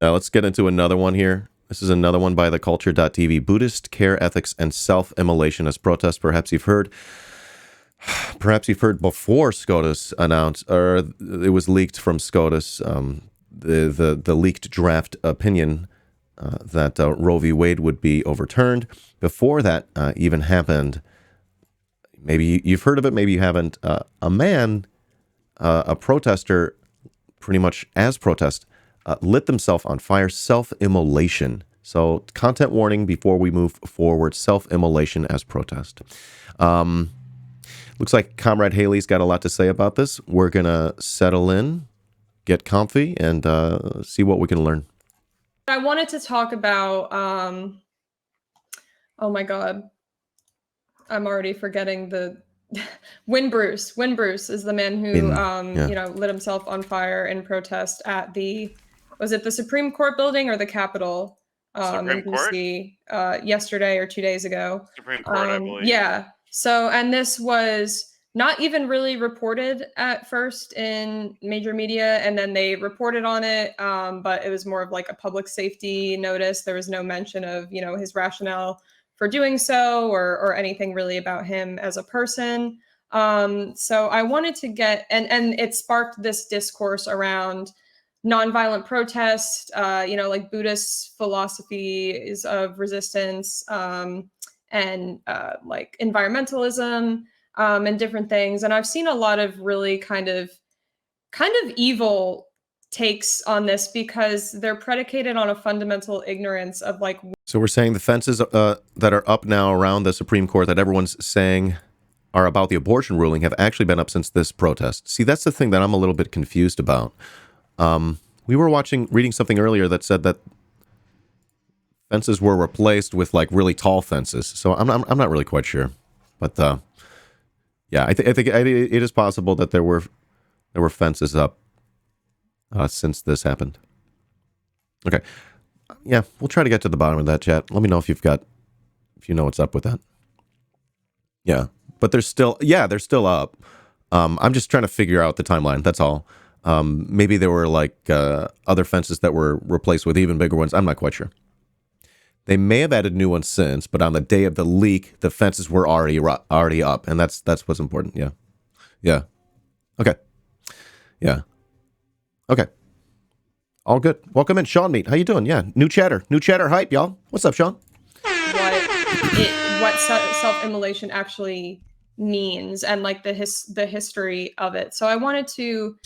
Now let's get into another one here. This is another one by TheKultureDotTV. Buddhist care ethics and self-immolation as protest. Perhaps you've heard before SCOTUS announced, or it was leaked from SCOTUS, the leaked draft opinion that Roe v. Wade would be overturned. Before that even happened, maybe you've heard of it, maybe you haven't. A protester, pretty much as protest, lit themselves on fire. Self-immolation. So content warning before we move forward. Self-immolation as protest. Looks like Comrade Hailey's got a lot to say about this. We're going to settle in, get comfy, and see what we can learn. I wanted to talk about, oh my God, I'm already forgetting the, Wynn Bruce. Wynn Bruce is the man who, lit himself on fire in protest at was it the Supreme Court building or the Capitol in DC yesterday or 2 days ago? Supreme Court, I believe. Yeah. So, and this was not even really reported at first in major media, and then they reported on it, but it was more of like a public safety notice. There was no mention of, his rationale for doing so or anything really about him as a person. So I wanted to get, and it sparked this discourse around nonviolent protest, like Buddhist philosophies of resistance, and like environmentalism, and different things. And I've seen a lot of really kind of evil takes on this because they're predicated on a fundamental ignorance of like. So we're saying the fences that are up now around the Supreme Court that everyone's saying are about the abortion ruling have actually been up since this protest. See, that's the thing that I'm a little bit confused about. We were reading something earlier that said that fences were replaced with like really tall fences. So I'm not really quite sure, but yeah, I think it is possible that there were fences up since this happened. Okay, yeah, we'll try to get to the bottom of that, chat. Let me know if you know what's up with that. Yeah, but they're still up. I'm just trying to figure out the timeline. That's all. Maybe there were like other fences that were replaced with even bigger ones. I'm not quite sure. They may have added new ones since, but on the day of the leak, the fences were already up, and that's what's important. Yeah. Okay. Yeah. Okay. All good. Welcome in, Sean Meat. How you doing? Yeah. New chatter hype, y'all. What's up, Sean? What self-immolation actually means and like the history of it. So I wanted to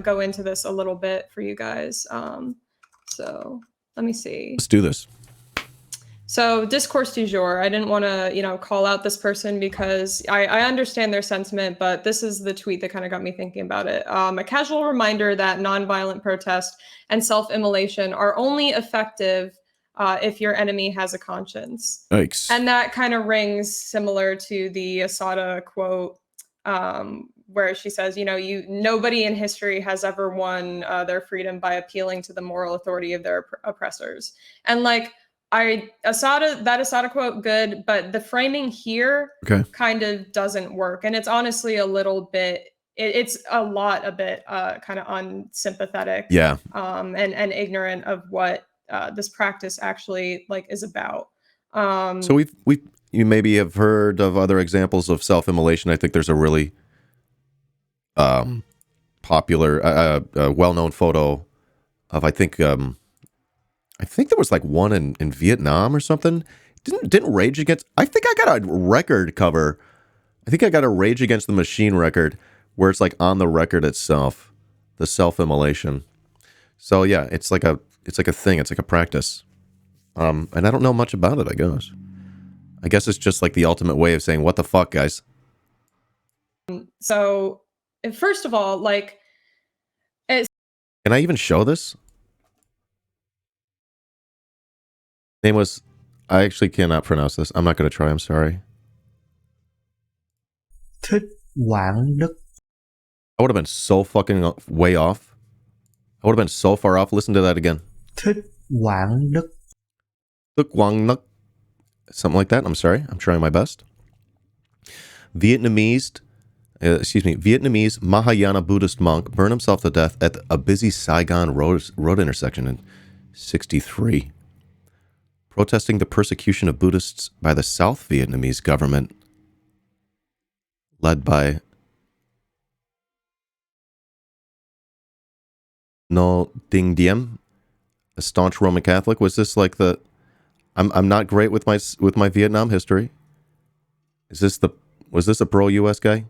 go into this a little bit for you guys. So let me see. Let's do this. So discourse du jour. I didn't want to, call out this person because I understand their sentiment, but this is the tweet that kind of got me thinking about it. A casual reminder that nonviolent protest and self-immolation are only effective if your enemy has a conscience. Yikes. And that kind of rings similar to the Asada quote, where she says, nobody in history has ever won their freedom by appealing to the moral authority of their oppressors. And like, that Asada quote, good, but the framing here kind of doesn't work. And it's honestly a little bit, it's a bit kind of unsympathetic. Yeah. And ignorant of what this practice actually like is about. So you maybe have heard of other examples of self-immolation. I think there's a really popular, well-known photo of, I think there was like one in Vietnam or something. Didn't Rage Against... I think I got a record cover. I think I got a Rage Against the Machine record where it's like on the record itself, the self-immolation. So yeah, it's like a thing. It's like a practice. And I don't know much about it, I guess. I guess it's just like the ultimate way of saying, what the fuck, guys? So, first of all, like... Can I even show this? Name was... I actually cannot pronounce this. I'm not going to try. I'm sorry. Thích I would have been so fucking way off. I would have been so far off. Listen to that again. Thích Something like that. I'm sorry. I'm trying my best. Vietnamese Mahayana Buddhist monk burned himself to death at a busy Saigon road intersection. And 63. Protesting the persecution of Buddhists by the South Vietnamese government, led by No Dinh Diem, a staunch Roman Catholic. Was this like the... I'm not great with my Vietnam history. Was this a pro-US guy?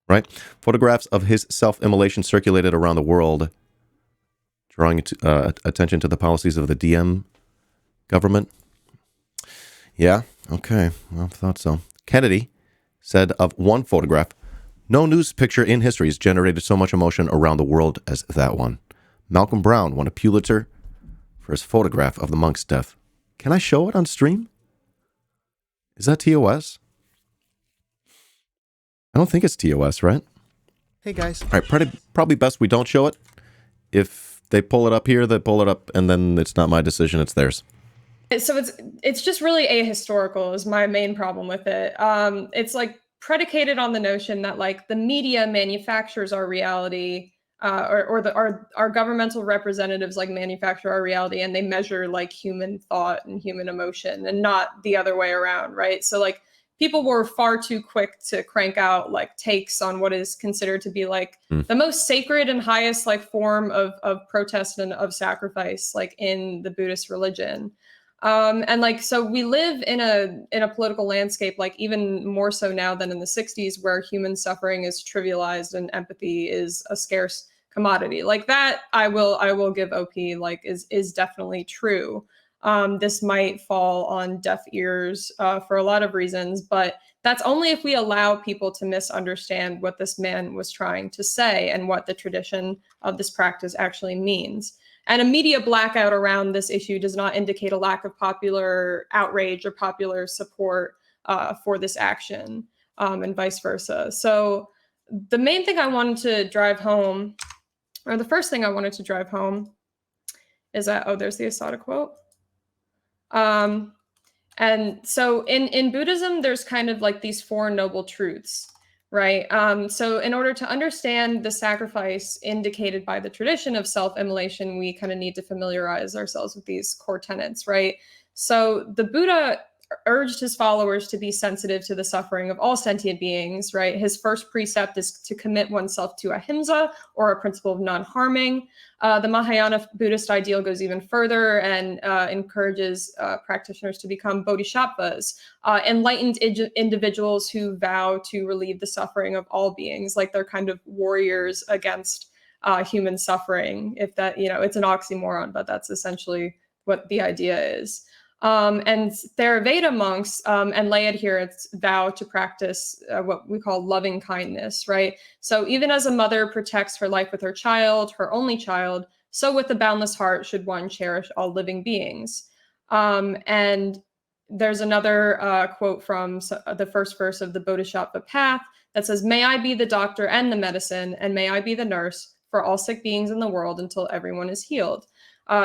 Right? Photographs of his self-immolation circulated around the world, drawing attention to the policies of the Diem government. Yeah, okay. Well, I thought so. Kennedy said of one photograph, "No news picture in history has generated so much emotion around the world as that one." Malcolm Brown won a Pulitzer for his photograph of the monk's death. Can I show it on stream? Is that TOS? I don't think it's TOS, right? Hey, guys. All right, probably best we don't show it. If they pull it up here, they pull it up, and then it's not my decision, it's theirs. So it's just really ahistorical is my main problem with it. It's like predicated on the notion that like the media manufactures our reality, or our governmental representatives like manufacture our reality, and they measure like human thought and human emotion, and not the other way around, right? So like people were far too quick to crank out like takes on what is considered to be like the most sacred and highest like form of protest and of sacrifice, like in the Buddhist religion. And like, so we live in a political landscape, like even more so now than in the 60s, where human suffering is trivialized and empathy is a scarce commodity. Like that, I will give OP like is definitely true. This might fall on deaf ears for a lot of reasons, but that's only if we allow people to misunderstand what this man was trying to say and what the tradition of this practice actually means. And a media blackout around this issue does not indicate a lack of popular outrage or popular support for this action, and vice versa. So the main thing I wanted to drive home, or the first thing I wanted to drive home, is that, oh, there's the Asada quote. And so in Buddhism, there's kind of like these four noble truths, right? So in order to understand the sacrifice indicated by the tradition of self-immolation, we kind of need to familiarize ourselves with these core tenets, right? So the Buddha urged his followers to be sensitive to the suffering of all sentient beings, right? His first precept is to commit oneself to ahimsa, or a principle of non-harming. The Mahayana Buddhist ideal goes even further and encourages practitioners to become bodhisattvas, enlightened individuals who vow to relieve the suffering of all beings, like they're kind of warriors against human suffering. If that, it's an oxymoron, but that's essentially what the idea is. And Theravada monks and lay adherents vow to practice what we call loving kindness, right? So even as a mother protects her life with her child, her only child, so with a boundless heart should one cherish all living beings. And there's another quote from the first verse of the Bodhisattva Path that says, "May I be the doctor and the medicine, and may I be the nurse for all sick beings in the world until everyone is healed."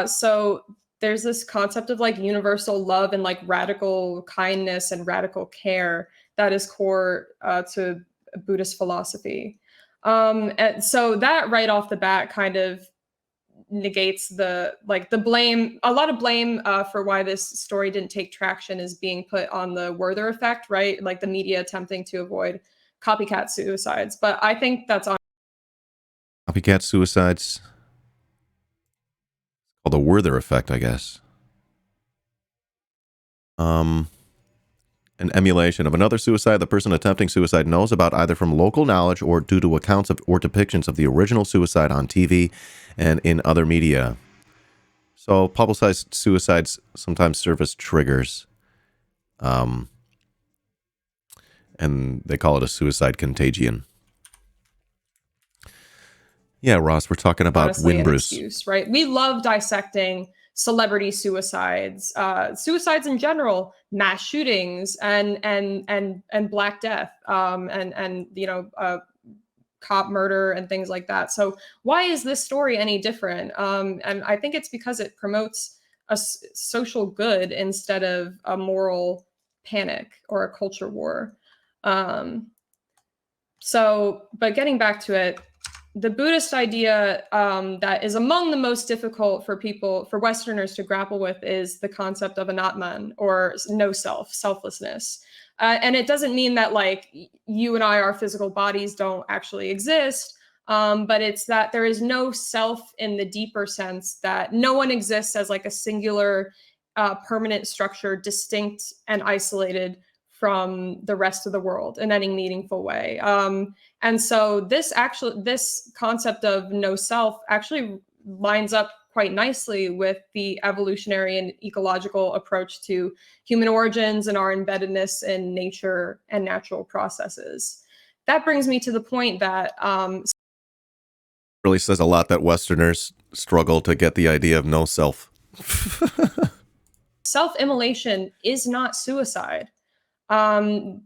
So there's this concept of like universal love and like radical kindness and radical care that is core to Buddhist philosophy. And so that right off the bat kind of negates the blame. A lot of blame for why this story didn't take traction is being put on the Werther effect, right? Like the media attempting to avoid copycat suicides. But I think that's on Copycat suicides. Called the Werther effect, I guess. An emulation of another suicide the person attempting suicide knows about either from local knowledge or due to accounts of or depictions of the original suicide on TV and in other media. So publicized suicides sometimes serve as triggers. And they call it a suicide contagion. Yeah, Ross, we're talking about Wynn Bruce. Excuse, right? We love dissecting celebrity suicides, suicides in general, mass shootings, and Black Death, and cop murder and things like that. So why is this story any different? And I think it's because it promotes a social good instead of a moral panic or a culture war. So, but getting back to it. the Buddhist idea that is among the most difficult for Westerners to grapple with is the concept of anatman, or no self, selflessness. And it doesn't mean that like you and I, our physical bodies don't actually exist, but it's that there is no self in the deeper sense, that no one exists as like a singular permanent structure, distinct and isolated from the rest of the world in any meaningful way. And so this concept of no self actually lines up quite nicely with the evolutionary and ecological approach to human origins and our embeddedness in nature and natural processes. That brings me to the point that Really says a lot that Westerners struggle to get the idea of no self. self-immolation is not suicide.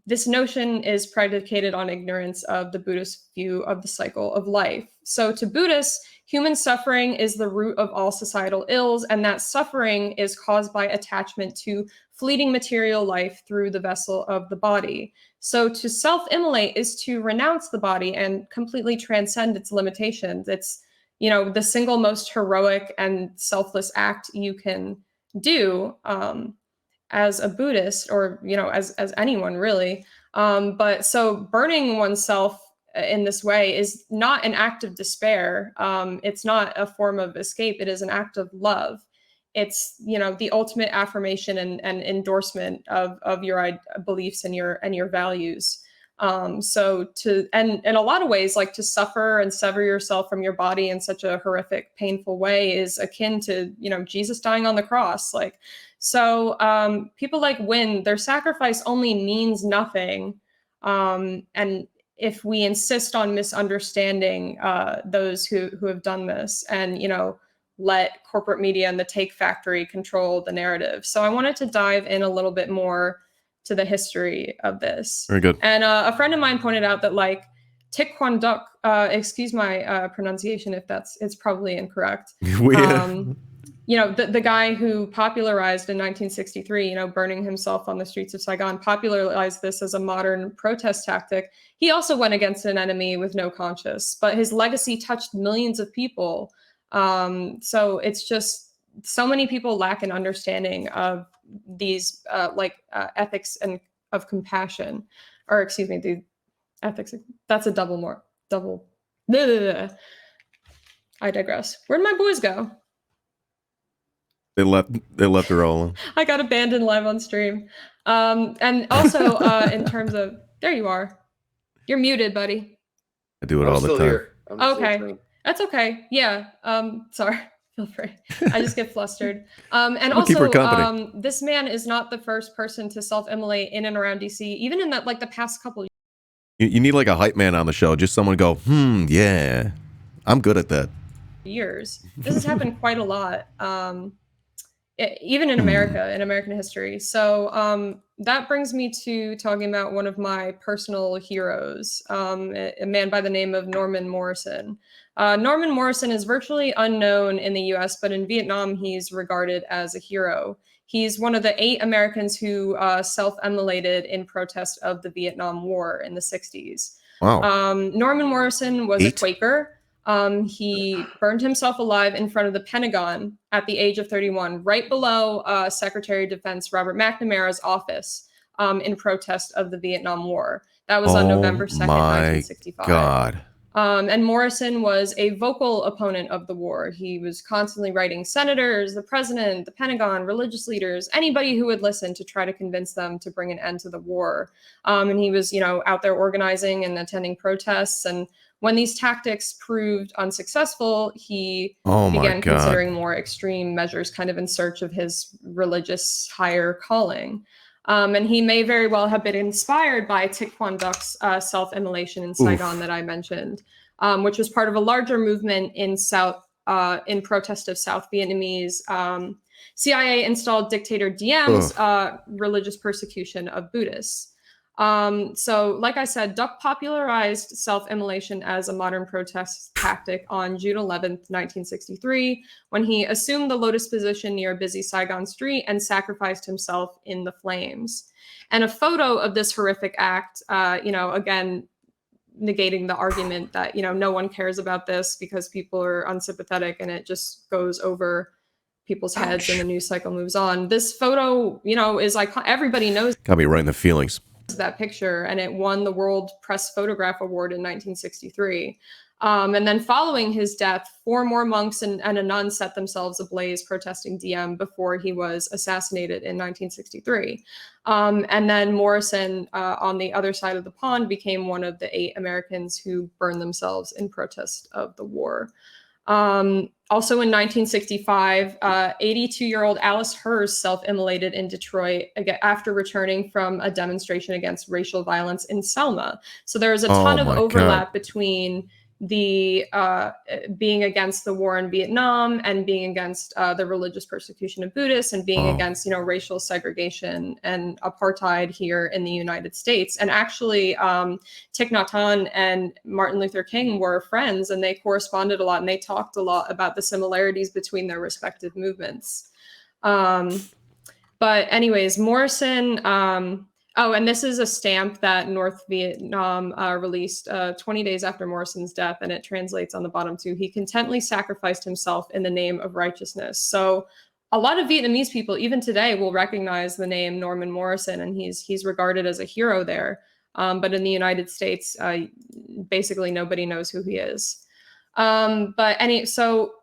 This notion is predicated on ignorance of the Buddhist view of the cycle of life. So to Buddhists, human suffering is the root of all societal ills, and that suffering is caused by attachment to fleeting material life through the vessel of the body. So to self-immolate is to renounce the body and completely transcend its limitations. It's, you know, the single most heroic and selfless act you can do. As a Buddhist, or you know, as anyone really. But so burning oneself in this way is not an act of despair. It's not a form of escape. It is an act of love. It's, you know, the ultimate affirmation and endorsement of your beliefs and your values. So to, and in a lot of ways, like to suffer and sever yourself from your body in such a horrific, painful way is akin to, you know, Jesus dying on the cross. Like, so people like Wynn, their sacrifice only means nothing. And if we insist on misunderstanding those who have done this, and, you know, let corporate media and the take factory control the narrative. So I wanted to dive in a little bit more to the history of this. Very good. And a friend of mine pointed out that like Taekwondo, excuse my pronunciation if it's probably incorrect. You know, the guy who popularized in 1963, you know, burning himself on the streets of Saigon, popularized this as a modern protest tactic. He also went against an enemy with no conscience, but his legacy touched millions of people. So it's just, so many people lack an understanding of these ethics and of compassion, or excuse me, the ethics. That's a double. I digress. Where'd my boys go? They left her all. I got abandoned live on stream. And also in terms of, there you are. You're muted, buddy. I do it all the time. Here. Okay. That's okay. Yeah. Sorry. Feel free. I just get flustered. And also, this man is not the first person to self-immolate in and around DC, even in that, like the past couple of years. You need like a hype man on the show. Just someone go, yeah, I'm good at that. Years. This has happened quite a lot. Even in America, in American history. So that brings me to talking about one of my personal heroes, a man by the name of Norman Morrison. Norman Morrison is virtually unknown in the US, but in Vietnam, he's regarded as a hero. He's one of the 8 Americans who self-immolated in protest of the Vietnam War in the 60s. Wow. Norman Morrison was a Quaker. He burned himself alive in front of the Pentagon at the age of 31, right below Secretary of Defense Robert McNamara's office, in protest of the Vietnam War. That was on November 2nd, 1965. God. And Morrison was a vocal opponent of the war. He was constantly writing senators, the president, the Pentagon, religious leaders, anybody who would listen to try to convince them to bring an end to the war. And he was, you know, out there organizing and attending protests. And when these tactics proved unsuccessful, he began considering more extreme measures, kind of in search of his religious higher calling. And he may very well have been inspired by Taekwondo's self-immolation in Saigon that I mentioned, which was part of a larger movement in protest of South Vietnamese CIA-installed dictator Diem's religious persecution of Buddhists. So, like I said, Duck popularized self-immolation as a modern protest tactic on June 11th, 1963, when he assumed the lotus position near a busy Saigon street and sacrificed himself in the flames. And a photo of this horrific act, you know, again, negating the argument that, no one cares about this because people are unsympathetic and it just goes over people's heads and the news cycle moves on. This photo, is everybody knows Got me right in the feelings. that picture, and it won the World Press Photograph Award in 1963. And then following his death, 4 more monks and a nun set themselves ablaze protesting Diem before he was assassinated in 1963. And then Morrison, on the other side of the pond, became one of the 8 Americans who burned themselves in protest of the war. Also in 1965, 82-year-old Alice Hers self-immolated in Detroit after returning from a demonstration against racial violence in Selma. So there was a ton of overlap between the being against the war in Vietnam and being against the religious persecution of Buddhists and being against, racial segregation and apartheid here in the United States. And actually, Thich Nhat Hanh and Martin Luther King were friends, and they corresponded a lot, and they talked a lot about the similarities between their respective movements. But anyways, Morrison... and this is a stamp that North Vietnam released 20 days after Morrison's death, and it translates on the bottom too. He contently sacrificed himself in the name of righteousness. So a lot of Vietnamese people, even today, will recognize the name Norman Morrison, and he's regarded as a hero there. But in the United States, basically nobody knows who he is. So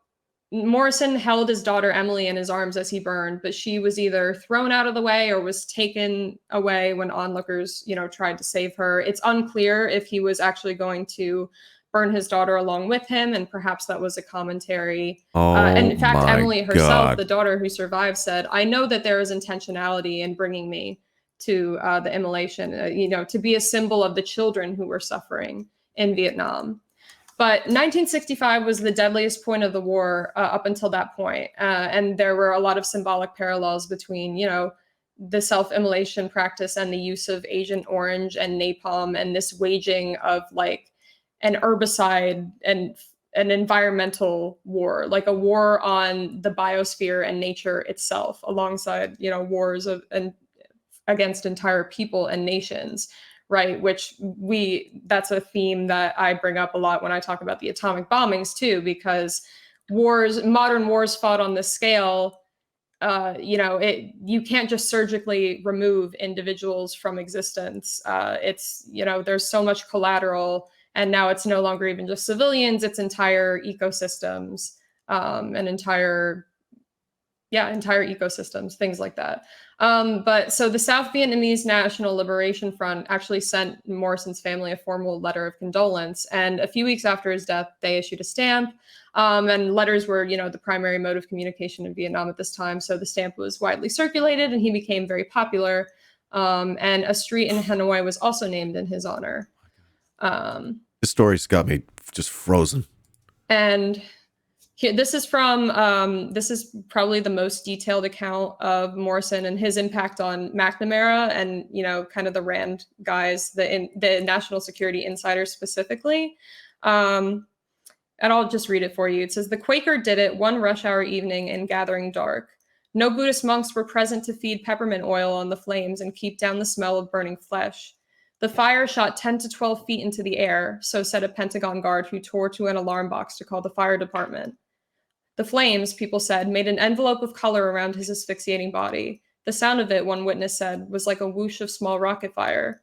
Morrison held his daughter Emily in his arms as he burned, but she was either thrown out of the way or was taken away when onlookers, tried to save her. It's unclear if he was actually going to burn his daughter along with him, and perhaps that was a commentary. And in fact, Emily herself, the daughter who survived, said, "I know that there is intentionality in bringing me to the immolation, to be a symbol of the children who were suffering in Vietnam." But 1965 was the deadliest point of the war up until that point. And there were a lot of symbolic parallels between, the self-immolation practice and the use of Agent Orange and napalm and this waging of like an herbicide and an environmental war, like a war on the biosphere and nature itself, alongside, wars against entire people and nations. Right, which that's a theme that I bring up a lot when I talk about the atomic bombings too, because modern wars fought on this scale, you can't just surgically remove individuals from existence. It's, there's so much collateral, and now it's no longer even just civilians, it's entire ecosystems, and entire ecosystems, things like that. But so the South Vietnamese National Liberation Front actually sent Morrison's family a formal letter of condolence. And a few weeks after his death, they issued a stamp. And letters were, the primary mode of communication in Vietnam at this time. So the stamp was widely circulated and he became very popular. And a street in Hanoi was also named in his honor. This story's got me just frozen. And this is probably the most detailed account of Morrison and his impact on McNamara and, kind of the Rand guys, the national security insiders specifically. And I'll just read it for you. It says, "The Quaker did it one rush hour evening in gathering dark. No Buddhist monks were present to feed peppermint oil on the flames and keep down the smell of burning flesh. The fire shot 10 to 12 feet into the air," so said a Pentagon guard who tore to an alarm box to call the fire department. "The flames," people said, "made an envelope of color around his asphyxiating body. The sound of it," one witness said, "was like a whoosh of small rocket fire."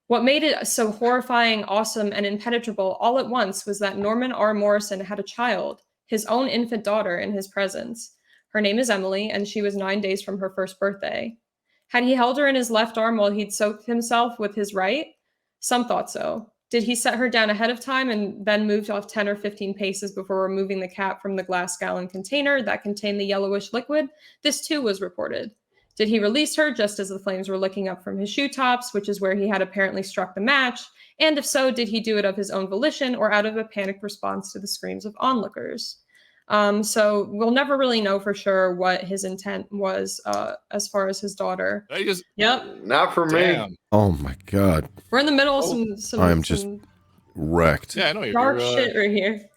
What made it so horrifying, awesome, and impenetrable all at once was that Norman R. Morrison had a child, his own infant daughter, in his presence. Her name is Emily, and she was 9 days from her first birthday. Had he held her in his left arm while he'd soaked himself with his right? Some thought so. Did he set her down ahead of time and then moved off 10 or 15 paces before removing the cap from the glass gallon container that contained the yellowish liquid? This too was reported. Did he release her just as the flames were licking up from his shoe tops, which is where he had apparently struck the match? And if so, did he do it of his own volition or out of a panicked response to the screams of onlookers? So we'll never really know for sure what his intent was as far as his daughter. Yep. Not for me. Oh my God. We're in the middle of some just wrecked. Yeah, I know. Dark shit right here.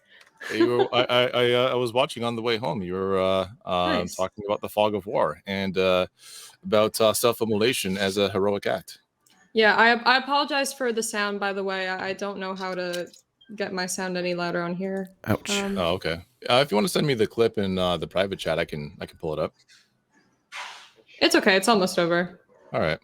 I was watching on the way home. You were Nice. talking about the fog of war and about self-immolation as a heroic act. Yeah, I apologize for the sound, by the way. I don't know how to get my sound any louder on here. Ouch. Oh, okay. If you want to send me the clip in the private chat, I can pull it up. It's okay. It's almost over. All right.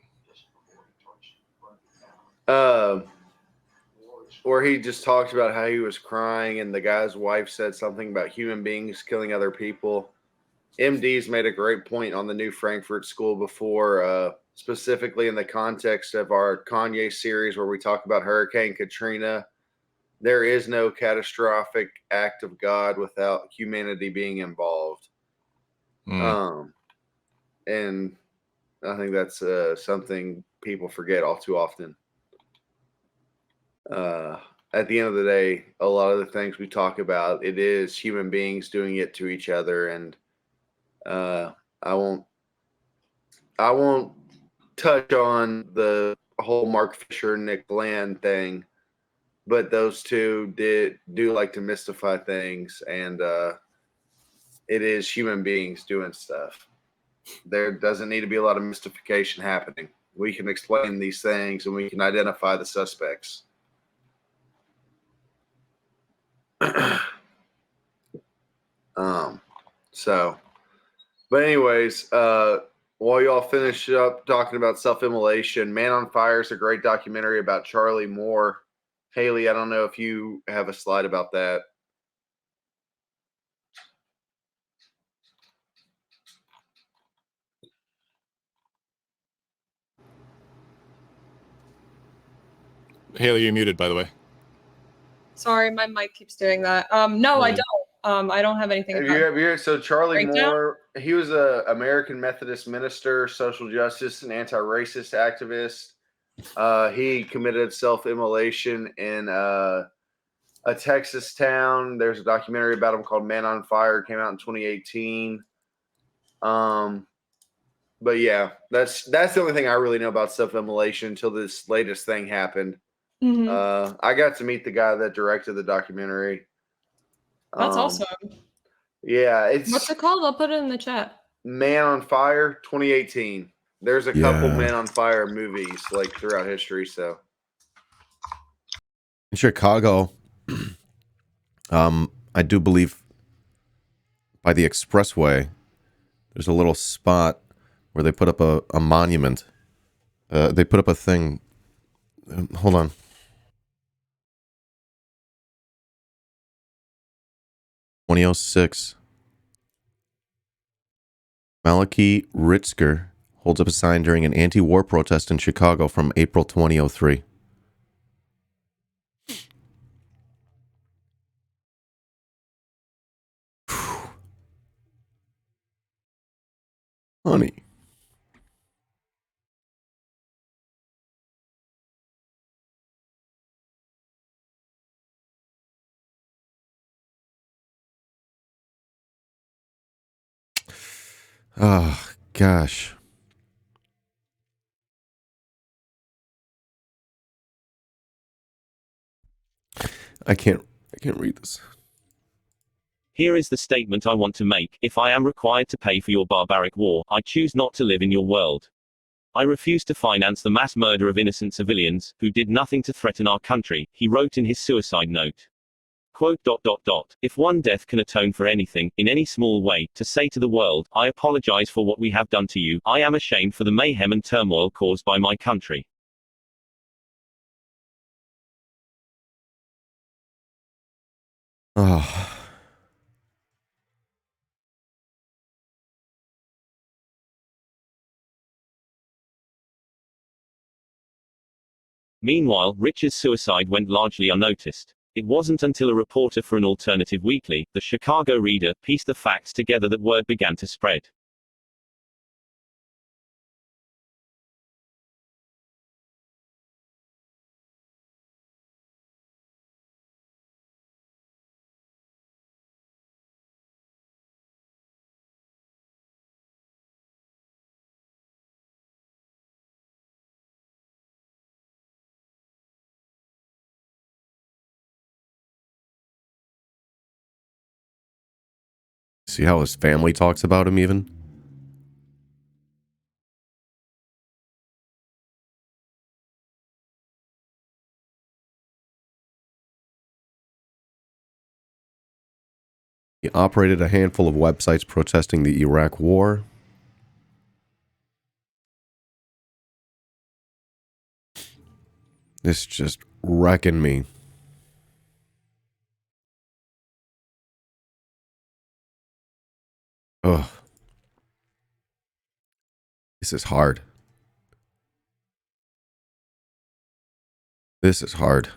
Where he just talked about how he was crying and the guy's wife said something about human beings killing other people. MD's made a great point on the New Frankfurt School before, specifically in the context of our Kanye series where we talk about Hurricane Katrina. There is no catastrophic act of God without humanity being involved. And I think that's something people forget all too often. At the end of the day, a lot of the things we talk about, it is human beings doing it to each other. And I won't touch on the whole Mark Fisher, Nick Bland thing, but those two do like to mystify things, and it is human beings doing stuff. There doesn't need to be a lot of mystification happening. We can explain these things and we can identify the suspects. But anyways, while y'all finish up talking about self-immolation, Man on Fire is a great documentary about Charlie Moore. Hailey, I don't know if you have a slide about that. Hailey, you're muted, by the way. Sorry, my mic keeps doing that. No, I don't. I don't have anything. So Charlie Moore, he was an American Methodist minister, social justice, and anti-racist activist. He committed self-immolation in a Texas town. There's a documentary about him called Man on Fire. It came out in 2018. But yeah, that's the only thing I really know about self-immolation until this latest thing happened. Mm-hmm. I got to meet the guy that directed the documentary. That's awesome. Yeah, what's it called? I'll put it in the chat. Man on Fire 2018. There's a couple Man on Fire movies like throughout history. So in Chicago, I do believe by the expressway, there's a little spot where they put up a monument. They put up a thing. Hold on. (2006). Malachi Ritzker holds up a sign during an anti-war protest in Chicago from April 2003. Honey. Oh, gosh. I can't read this. Here is the statement I want to make. If I am required to pay for your barbaric war, I choose not to live in your world. I refuse to finance the mass murder of innocent civilians, who did nothing to threaten our country, he wrote in his suicide note. Quote, ... If one death can atone for anything, in any small way, to say to the world, I apologize for what we have done to you, I am ashamed for the mayhem and turmoil caused by my country. Oh. Meanwhile, Rich's suicide went largely unnoticed. It wasn't until a reporter for an alternative weekly, the Chicago Reader, pieced the facts together that word began to spread. See how his family talks about him even? He operated a handful of websites protesting the Iraq War. This just wrecking me. Ugh. This is hard. This is hard.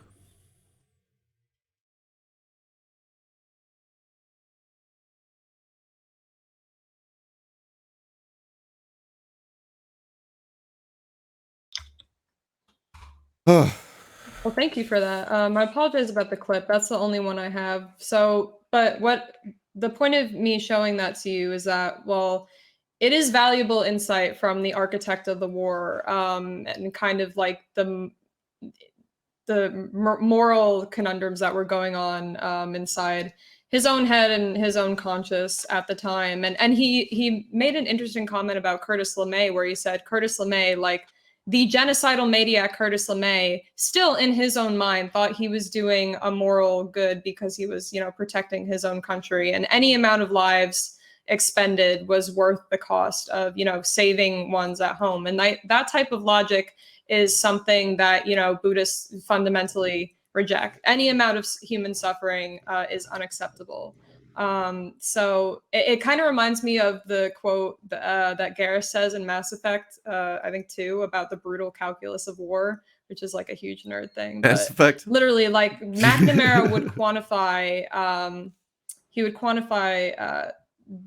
Ugh. Well, thank you for that. I apologize about the clip. That's the only one I have. So, but what the point of me showing that to you is that, well, it is valuable insight from the architect of the war, and kind of like the moral conundrums that were going on inside his own head and his own conscience at the time. And he made an interesting comment about Curtis LeMay, where he said Curtis LeMay, like the genocidal maniac Curtis LeMay, still in his own mind thought he was doing a moral good because he was, protecting his own country, and any amount of lives expended was worth the cost of, saving ones at home. And that type of logic is something that, Buddhists fundamentally reject. Any amount of human suffering is unacceptable. So it kind of reminds me of the quote that Garrus says in Mass Effect, I think 2, about the brutal calculus of war, which is like a huge nerd thing. Mass Effect. Literally, like McNamara would quantify,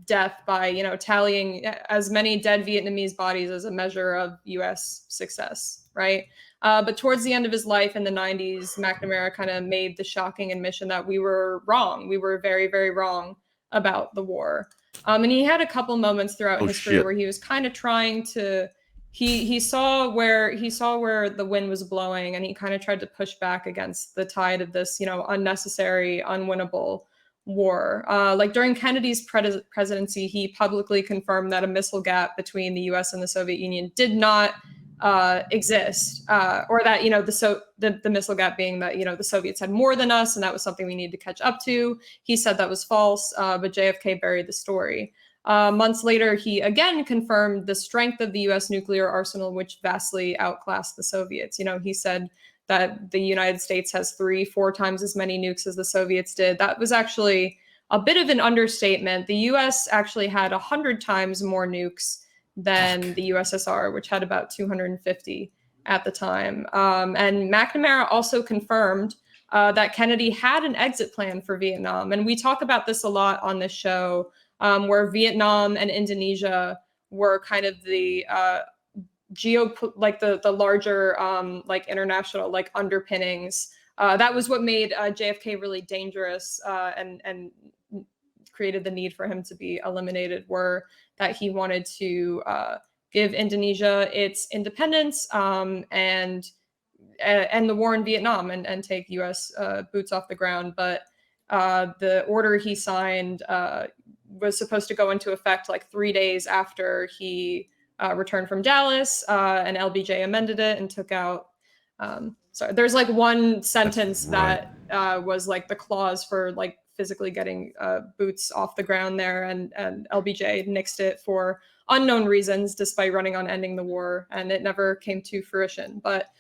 death by, tallying as many dead Vietnamese bodies as a measure of U.S. success, right? But towards the end of his life in the 90s, McNamara kind of made the shocking admission that we were wrong. We were very, very wrong about the war. And he had a couple moments throughout history where he was kind of trying to, he saw where the wind was blowing, and he kind of tried to push back against the tide of this, unnecessary, unwinnable war. Like during Kennedy's presidency, he publicly confirmed that a missile gap between the U.S. and the Soviet Union did not exist, or that the missile gap being that the Soviets had more than us, and that was something we needed to catch up to. He said that was false, but JFK buried the story. Months later, he again confirmed the strength of the U.S. nuclear arsenal, which vastly outclassed the Soviets. He said that the United States has 3-4 times as many nukes as the Soviets did. That was actually a bit of an understatement. The US actually had 100 times more nukes than the USSR, which had about 250 at the time. And McNamara also confirmed that Kennedy had an exit plan for Vietnam. And we talk about this a lot on this show, where Vietnam and Indonesia were kind of the the larger international underpinnings. That was what made JFK really dangerous, and created the need for him to be eliminated, were that he wanted to give Indonesia its independence, and the war in Vietnam, and take U.S. Boots off the ground. But the order he signed was supposed to go into effect 3 days after he returned from Dallas, and LBJ amended it and took out. So there's one sentence that was the clause for physically getting Boots off the ground there, and LBJ nixed it for unknown reasons, despite running on ending the war, and it never came to fruition. But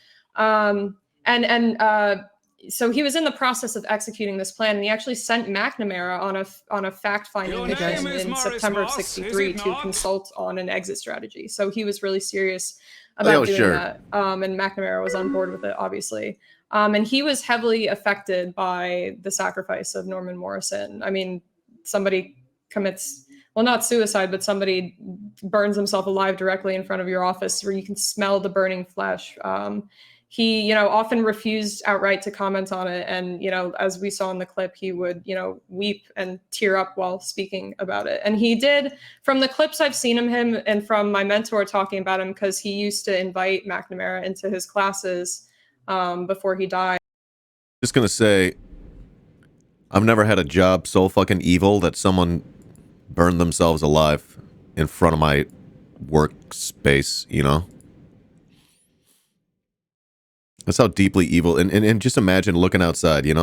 so he was in the process of executing this plan, and he actually sent McNamara on a fact-finding mission in September of '63 to consult on an exit strategy. So he was really serious about doing that, and McNamara was on board with it, obviously. And he was heavily affected by the sacrifice of Norman Morrison. I mean, somebody commits, well, not suicide, but somebody burns himself alive directly in front of your office, where you can smell the burning flesh. He, often refused outright to comment on it. And, as we saw in the clip, he would, weep and tear up while speaking about it. And he did, from the clips I've seen of him and from my mentor talking about him, because he used to invite McNamara into his classes before he died. Just going to say, I've never had a job so fucking evil that someone burned themselves alive in front of my workspace, That's how deeply evil, and just imagine looking outside, They're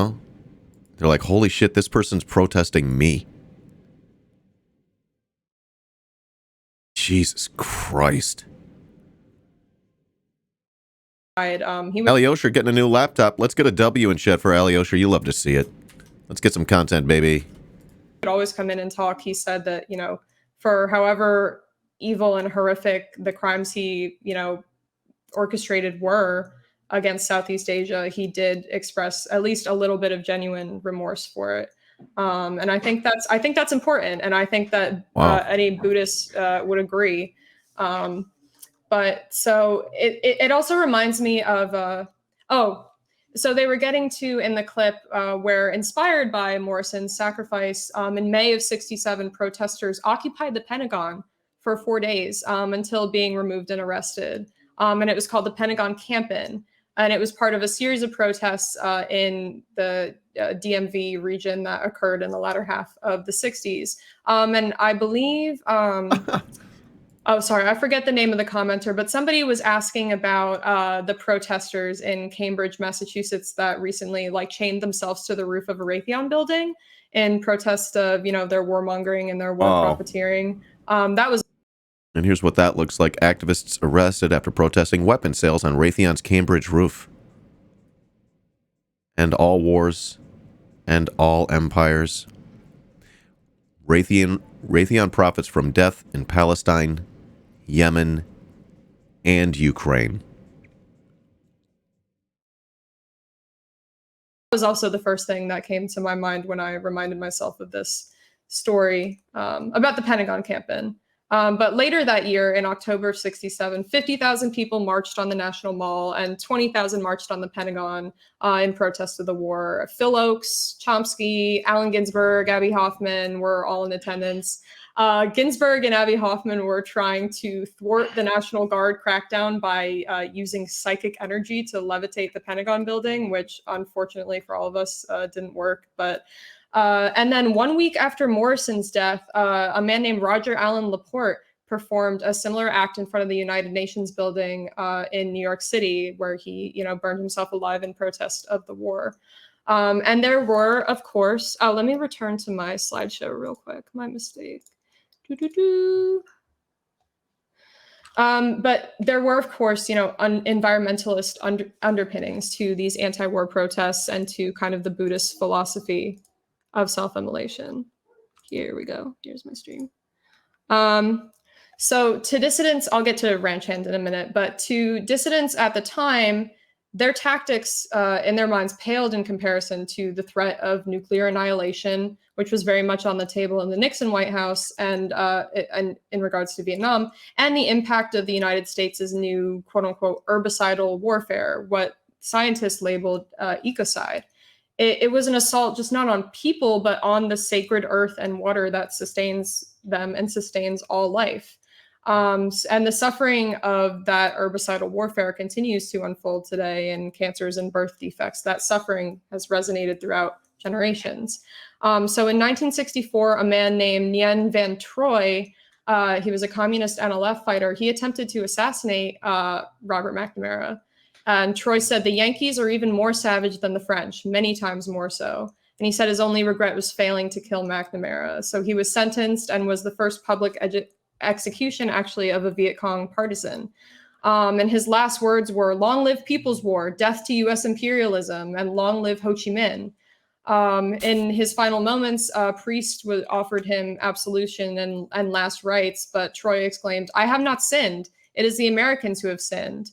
like, holy shit, this person's protesting me. Jesus Christ. He was Alyosha getting a new laptop. Let's get a W in chat for Alyosha. You love to see it. Let's get some content, baby. would always come in and talk. He said that, you know, for however evil and horrific the crimes he, you know, orchestrated were against Southeast Asia, he did express at least a little bit of genuine remorse for it. And I think that's important. And I think that any Buddhist would agree. But so it also reminds me of, so they were getting to in the clip where, inspired by Morrison's sacrifice, in May of '67, protesters occupied the Pentagon for 4 days until being removed and arrested. And it was called the Pentagon Campaign. And it was part of a series of protests in the DMV region that occurred in the latter half of the 60s. And I believe... oh, sorry, I forget the name of the commenter, but somebody was asking about the protesters in Cambridge, Massachusetts that recently chained themselves to the roof of a Raytheon building in protest of, you know, their warmongering and their war profiteering. That was... And here's what that looks like. Activists arrested after protesting weapon sales on Raytheon's Cambridge roof. And all wars and all empires. Raytheon profits from death in Palestine, Yemen, and Ukraine. Was also the first thing that came to my mind when I reminded myself of this story about the Pentagon Campaign. But later that year, in October of '67, 50,000 people marched on the National Mall and 20,000 marched on the Pentagon in protest of the war. Phil Oakes, Chomsky, Allen Ginsberg, Abby Hoffman were all in attendance. Ginsberg and Abby Hoffman were trying to thwart the National Guard crackdown by using psychic energy to levitate the Pentagon building, which unfortunately for all of us didn't work. But and then 1 week after Morrison's death, a man named Roger Allen Laporte performed a similar act in front of the United Nations building in New York City, where he, you know, burned himself alive in protest of the war. And there were, of course, let me return to my slideshow real quick. My mistake. But there were, of course, you know, environmentalist underpinnings to these anti-war protests and to kind of the Buddhist philosophy of self-immolation. Here we go. Here's my stream. So to dissidents, I'll get to ranch hand in a minute, but to dissidents at the time, their tactics in their minds paled in comparison to the threat of nuclear annihilation, which was very much on the table in the Nixon White House and in regards to Vietnam, and the impact of the United States' new quote unquote herbicidal warfare, what scientists labeled ecocide. It was an assault just not on people, but on the sacred earth and water that sustains them and sustains all life. And the suffering of that herbicidal warfare continues to unfold today in cancers and birth defects. That suffering has resonated throughout generations. So in 1964, a man named Nguyen Van Troy, he was a communist NLF fighter, he attempted to assassinate Robert McNamara. And Troy said, the Yankees are even more savage than the French, many times more so. And he said his only regret was failing to kill McNamara. So he was sentenced and was the first public execution, actually, of a Viet Cong partisan. And his last words were, long live People's War, death to US imperialism, and long live Ho Chi Minh. In his final moments, a priest offered him absolution and last rites, but Troy exclaimed, I have not sinned. It is the Americans who have sinned.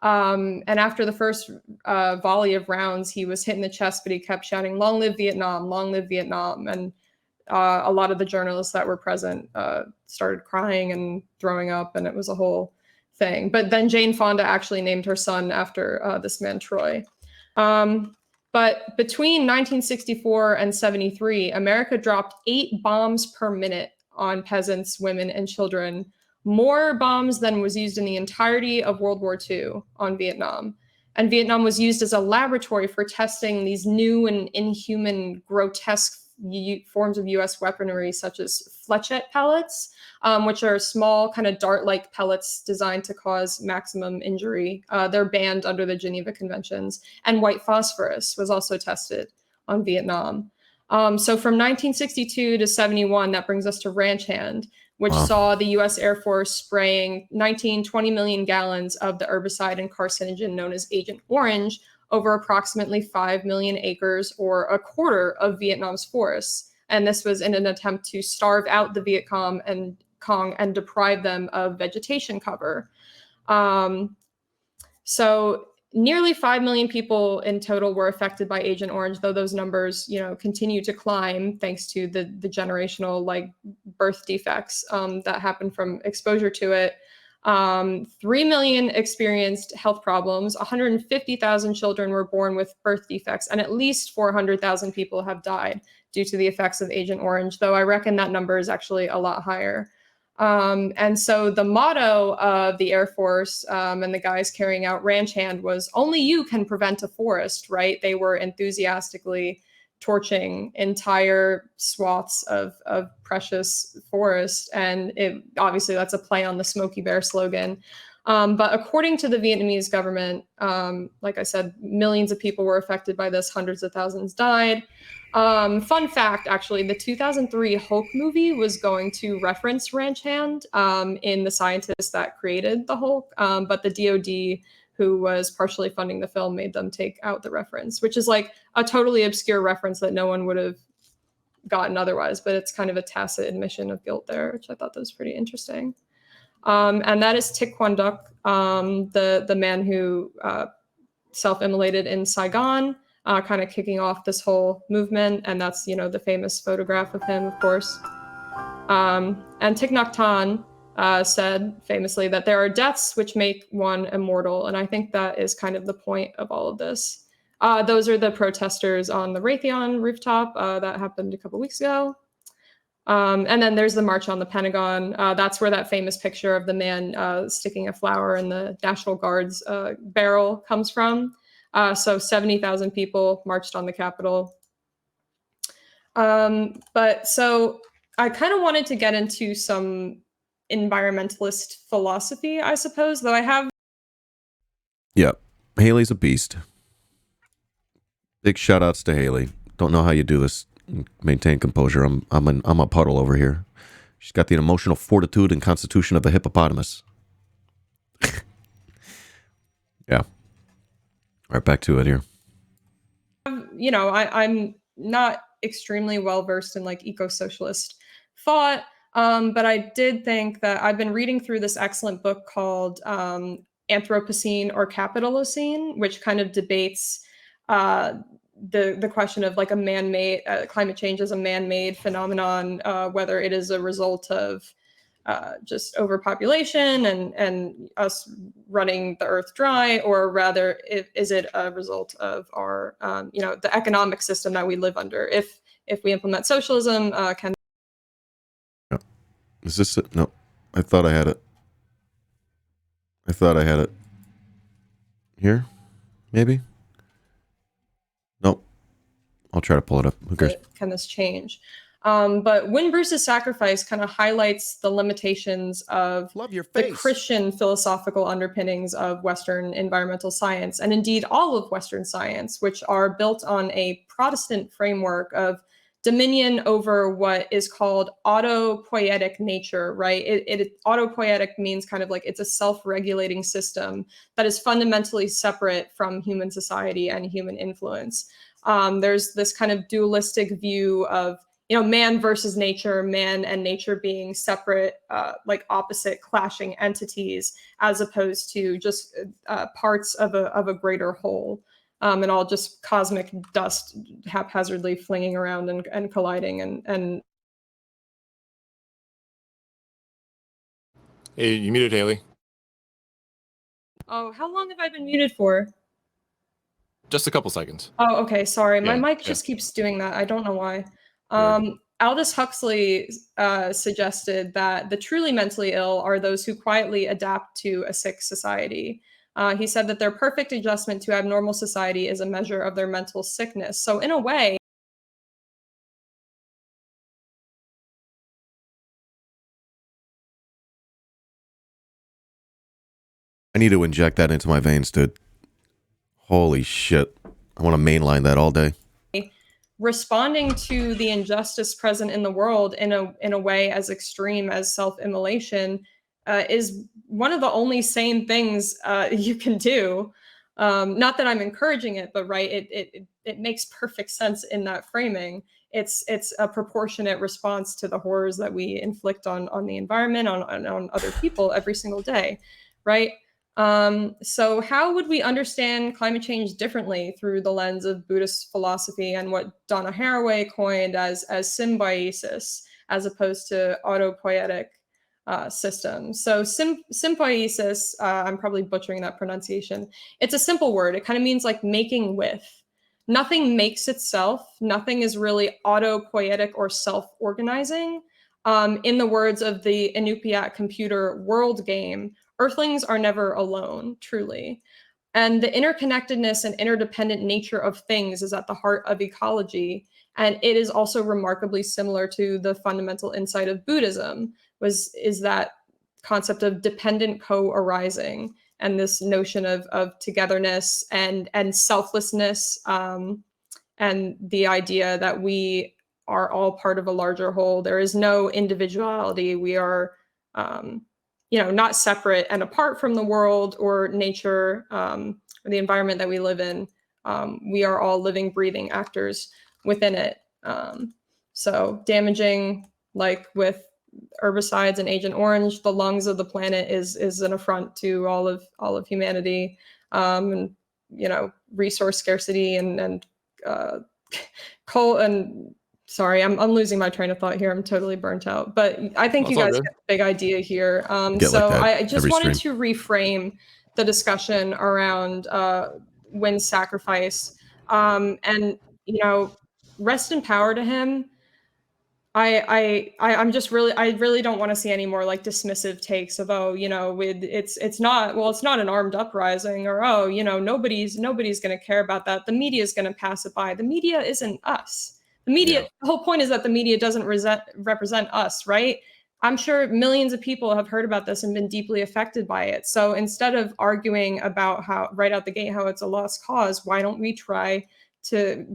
And after the first volley of rounds, he was hit in the chest, but he kept shouting, long live Vietnam, long live Vietnam. And a lot of the journalists that were present started crying and throwing up, and it was a whole thing. But then Jane Fonda actually named her son after this man, Troy. But between 1964 and 73, America dropped 8 bombs per minute on peasants, women, and children, more bombs than was used in the entirety of World War II on Vietnam. And Vietnam was used as a laboratory for testing these new and inhuman, grotesque forms of US weaponry, such as fletchette pellets, which are small kind of dart-like pellets designed to cause maximum injury. They're banned under the Geneva Conventions. And white phosphorus was also tested on Vietnam. So from 1962 to 71, that brings us to ranch hand. which Wow. saw the U.S. Air Force spraying 20 million gallons of the herbicide and carcinogen known as Agent Orange over approximately 5 million acres, or a quarter of Vietnam's forests. And this was in an attempt to starve out the Viet Cong and deprive them of vegetation cover. So nearly 5 million people in total were affected by Agent Orange, though those numbers, continue to climb thanks to the generational birth defects that happen from exposure to it. 3 million experienced health problems, 150,000 children were born with birth defects, and at least 400,000 people have died due to the effects of Agent Orange, though I reckon that number is actually a lot higher. And so the motto of the Air Force and the guys carrying out Ranch Hand was, only you can prevent a forest, right? They were enthusiastically torching entire swaths of precious forest. And obviously that's a play on the Smokey Bear slogan. But according to the Vietnamese government, like I said, millions of people were affected by this, hundreds of thousands died. Fun fact, actually, the 2003 Hulk movie was going to reference Ranch Hand in the scientists that created the Hulk, but the DoD, who was partially funding the film, made them take out the reference, which is like a totally obscure reference that no one would have gotten otherwise, but it's kind of a tacit admission of guilt there, which I thought that was pretty interesting. And that is Thich Quang Duc, the man who self-immolated in Saigon, kind of kicking off this whole movement. And that's, the famous photograph of him, of course. And Thich Nhat Hanh said famously that there are deaths which make one immortal. And I think that is kind of the point of all of this. Those are the protesters on the Raytheon rooftop that happened a couple weeks ago. And then there's the March on the Pentagon. That's where that famous picture of the man sticking a flower in the National Guard's barrel comes from. So 70,000 people marched on the Capitol. But so I kind of wanted to get into some environmentalist philosophy, I suppose, though I have. Yeah, Hailey's a beast. Big shout outs to Hailey. Don't know how you do this. Maintain composure. I'm a puddle over here. She's got the emotional fortitude and constitution of a hippopotamus. Yeah. All right, back to it here. I'm not extremely well versed in eco-socialist thought, but I did think that I've been reading through this excellent book called Anthropocene or Capitalocene, which kind of debates the question of a man-made climate change as a man-made phenomenon, whether it is a result of just overpopulation and us running the earth dry, or rather, is it a result of our, the economic system that we live under? If we implement socialism, can. No. Is this it? No, I thought I had it. Here, maybe. Nope. I'll try to pull it up. Who cares? Can this change? But Wynn Bruce's Sacrifice kind of highlights the limitations of the Christian philosophical underpinnings of Western environmental science, and indeed all of Western science, which are built on a Protestant framework of dominion over what is called autopoietic nature, right? Autopoietic means kind of it's a self-regulating system that is fundamentally separate from human society and human influence. There's this kind of dualistic view of man versus nature, man and nature being separate, opposite clashing entities, as opposed to just parts of a greater whole, and all just cosmic dust haphazardly flinging around and colliding and. Hey, you muted Hailey. Oh, how long have I been muted for? Just a couple seconds. Oh, okay. Sorry. My Yeah, mic just keeps doing that. I don't know why. Aldous Huxley suggested that the truly mentally ill are those who quietly adapt to a sick society. He said that their perfect adjustment to abnormal society is a measure of their mental sickness. So in a way, I need to inject that into my veins, dude. Holy shit. I want to mainline that all day. responding to the injustice present in the world in a way as extreme as self-immolation is one of the only sane things you can do. Not that I'm encouraging it, but right, it makes perfect sense in that framing. It's a proportionate response to the horrors that we inflict on the environment, on other people every single day, right? So how would we understand climate change differently through the lens of Buddhist philosophy and what Donna Haraway coined as symbiosis, as opposed to autopoietic systems? So symbiosis, I'm probably butchering that pronunciation. It's a simple word. It kind of means like making with. Nothing makes itself. Nothing is really autopoietic or self-organizing. In the words of the Inupiat computer world game, Earthlings are never alone, truly. And the interconnectedness and interdependent nature of things is at the heart of ecology. And it is also remarkably similar to the fundamental insight of Buddhism, is that concept of dependent co-arising and this notion of togetherness and selflessness, and the idea that we are all part of a larger whole. There is no individuality. We are not separate and apart from the world or nature, or the environment that we live in. We are all living, breathing actors within it. So damaging, like with herbicides and Agent Orange, the lungs of the planet is an affront to all of humanity, and resource scarcity and coal and. Sorry, I'm losing my train of thought here. I'm totally burnt out, but I think you guys get the big idea here. So I just wanted to reframe the discussion around Wynn's sacrifice, and rest in power to him. I really don't want to see any more like dismissive takes of it's not an armed uprising, or nobody's going to care about that. The media is going to pass it by. The media isn't us. The media, The whole point is that the media doesn't represent us, right? I'm sure millions of people have heard about this and been deeply affected by it. So instead of arguing about how right out the gate how it's a lost cause, why don't we try to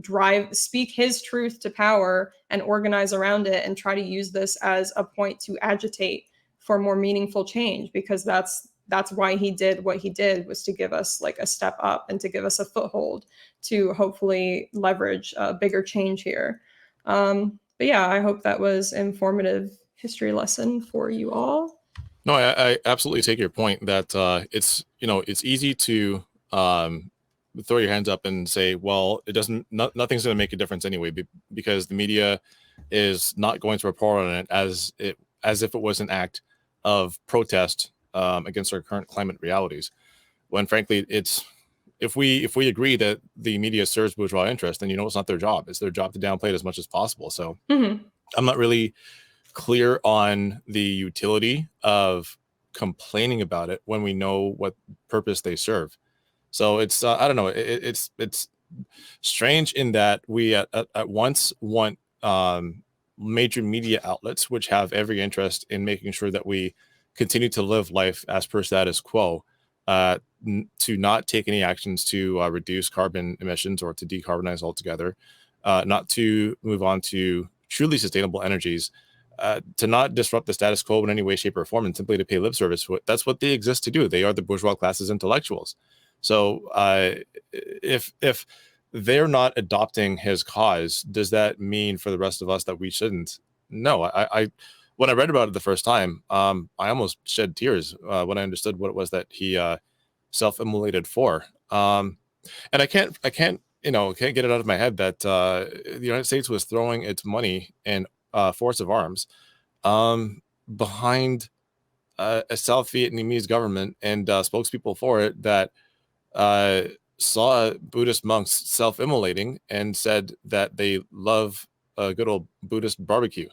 speak his truth to power and organize around it and try to use this as a point to agitate for more meaningful change? Because that's why he did what he did, was to give us like a step up and to give us a foothold to hopefully leverage a bigger change here. But yeah, I hope that was informative history lesson for you all. No, I absolutely take your point that it's easy to throw your hands up and say, well, nothing's going to make a difference anyway, because the media is not going to report on it as if it was an act of protest against our current climate realities. When frankly, if we agree that the media serves bourgeois interest, then it's not their job. It's their job to downplay it as much as possible. So I'm not really clear on the utility of complaining about it when we know what purpose they serve. So it's I don't know. It's strange in that we at once want major media outlets, which have every interest in making sure that we continue to live life as per status quo, to not take any actions to reduce carbon emissions or to decarbonize altogether, not to move on to truly sustainable energies, to not disrupt the status quo in any way, shape, or form, and simply to pay lip service. That's what they exist to do. They are the bourgeois class's intellectuals. So if they're not adopting his cause, does that mean for the rest of us that we shouldn't? No. I when I read about it the first time, I almost shed tears when I understood what it was that he self-immolated for. And I can't get it out of my head that the United States was throwing its money and force of arms behind a South Vietnamese government and spokespeople for it that saw Buddhist monks self-immolating and said that they love a good old Buddhist barbecue.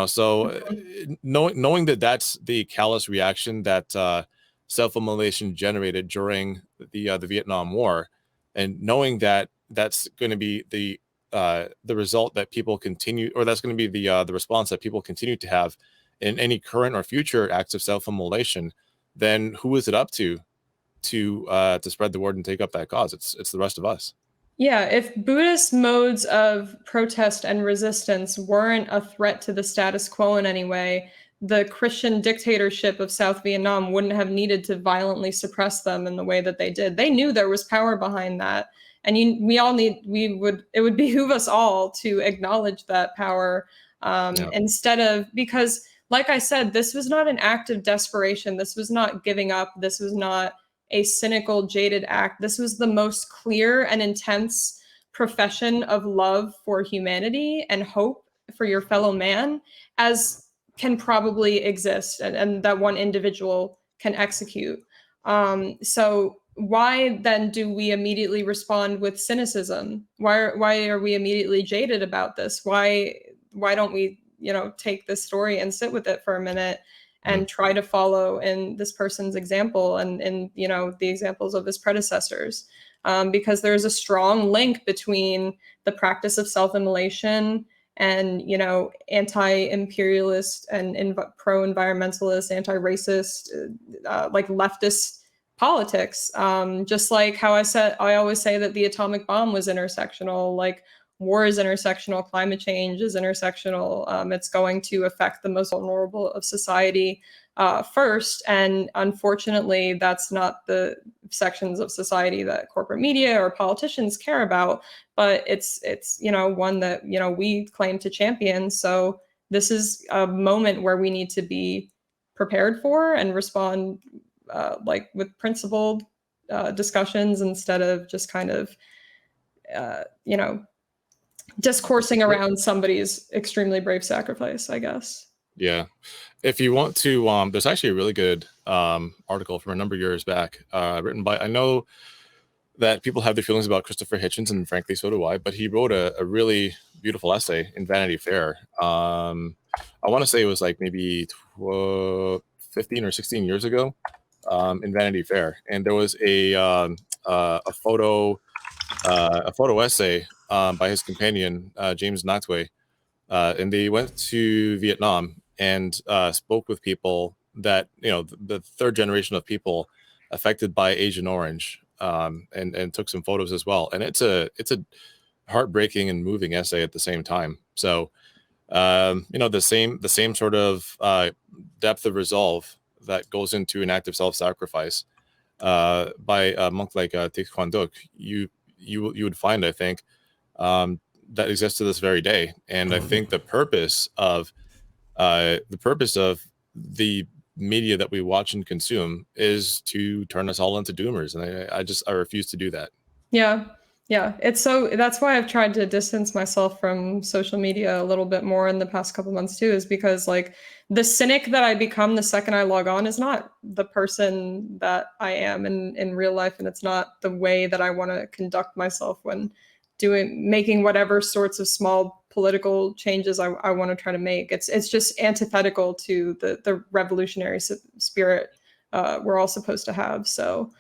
So knowing that that's the callous reaction that self-immolation generated during the Vietnam War, and knowing that that's going to be the result that people continue, or that's going to be the response that people continue to have in any current or future acts of self-immolation, then who is it up to spread the word and take up that cause? It's the rest of us. Yeah, if Buddhist modes of protest and resistance weren't a threat to the status quo in any way, the Christian dictatorship of South Vietnam wouldn't have needed to violently suppress them in the way that they did. They knew there was power behind that. And it would behoove us all to acknowledge that power instead of, because like I said, this was not an act of desperation. This was not giving up. This was not a cynical, jaded act. This was the most clear and intense profession of love for humanity and hope for your fellow man as can probably exist, and that one individual can execute. So why then do we immediately respond with cynicism? Why are we immediately jaded about this? Why don't we, take this story and sit with it for a minute and try to follow in this person's example and the examples of his predecessors? Because there's a strong link between the practice of self-immolation and anti-imperialist and pro-environmentalist, anti-racist, like leftist politics. Just like how I always say that the atomic bomb was intersectional, like war is intersectional, climate change is intersectional. It's going to affect the most vulnerable of society first. And unfortunately, that's not the sections of society that corporate media or politicians care about, but it's one that, we claim to champion. So this is a moment where we need to be prepared for and respond like with principled discussions instead of just kind of, discoursing around somebody's extremely brave sacrifice, I guess. Yeah. If you want to, there's actually a really good article from a number of years back written by, I know that people have their feelings about Christopher Hitchens, and frankly, so do I, but he wrote a really beautiful essay in Vanity Fair. I want to say it was like maybe 15 or 16 years ago in Vanity Fair. And there was a photo essay by his companion, James Natway. And they went to Vietnam and spoke with people that, the third generation of people affected by Agent Orange, and took some photos as well. And it's a heartbreaking and moving essay at the same time. So, the same sort of depth of resolve that goes into an act of self-sacrifice by a monk like Thich Quang Duc, you would find, I think, that exists to this very day. And I think the purpose of the media that we watch and consume is to turn us all into doomers. And I refuse to do that. Yeah. That's why I've tried to distance myself from social media a little bit more in the past couple months too, is because like the cynic that I become the second I log on is not the person that I am in real life. And it's not the way that I want to conduct myself when making whatever sorts of small political changes I want to try to make. It's just antithetical to the revolutionary spirit we're all supposed to have. So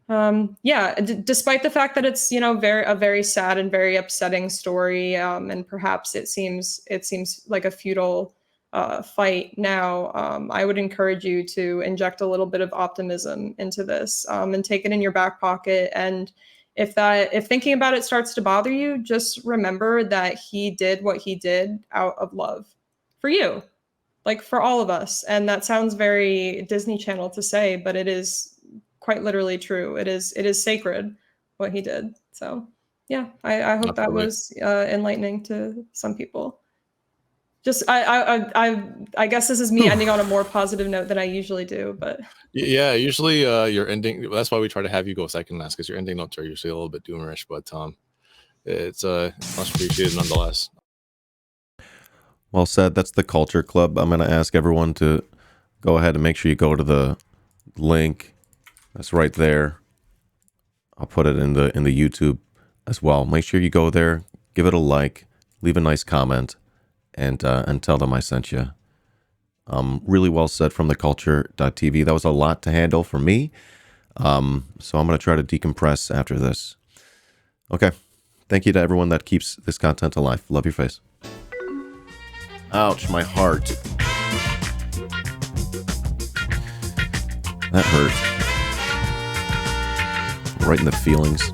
despite the fact that it's a very sad and very upsetting story, and perhaps it seems like a futile fight now, I would encourage you to inject a little bit of optimism into this, and take it in your back pocket. And if thinking about it starts to bother you, just remember that he did what he did out of love for you, like for all of us. And that sounds very Disney Channel to say, but it is quite literally true. It is sacred what he did. So yeah, I hope that was enlightening to some people. Just I guess this is me ending on a more positive note than I usually do, but yeah, usually your ending. That's why we try to have you go second last, because your ending notes are usually a little bit doomerish. But it's much appreciated nonetheless. Well said. That's the Culture Club. I'm going to ask everyone to go ahead and make sure you go to the link that's right there. I'll put it in the YouTube as well. Make sure you go there, give it a like, leave a nice comment, and tell them I sent you. Really well said from TheKultureDotTV. That was a lot to handle for me. So I'm going to try to decompress after this. Okay. Thank you to everyone that keeps this content alive. Love your face. Ouch, my heart. That hurt. Right in the feelings.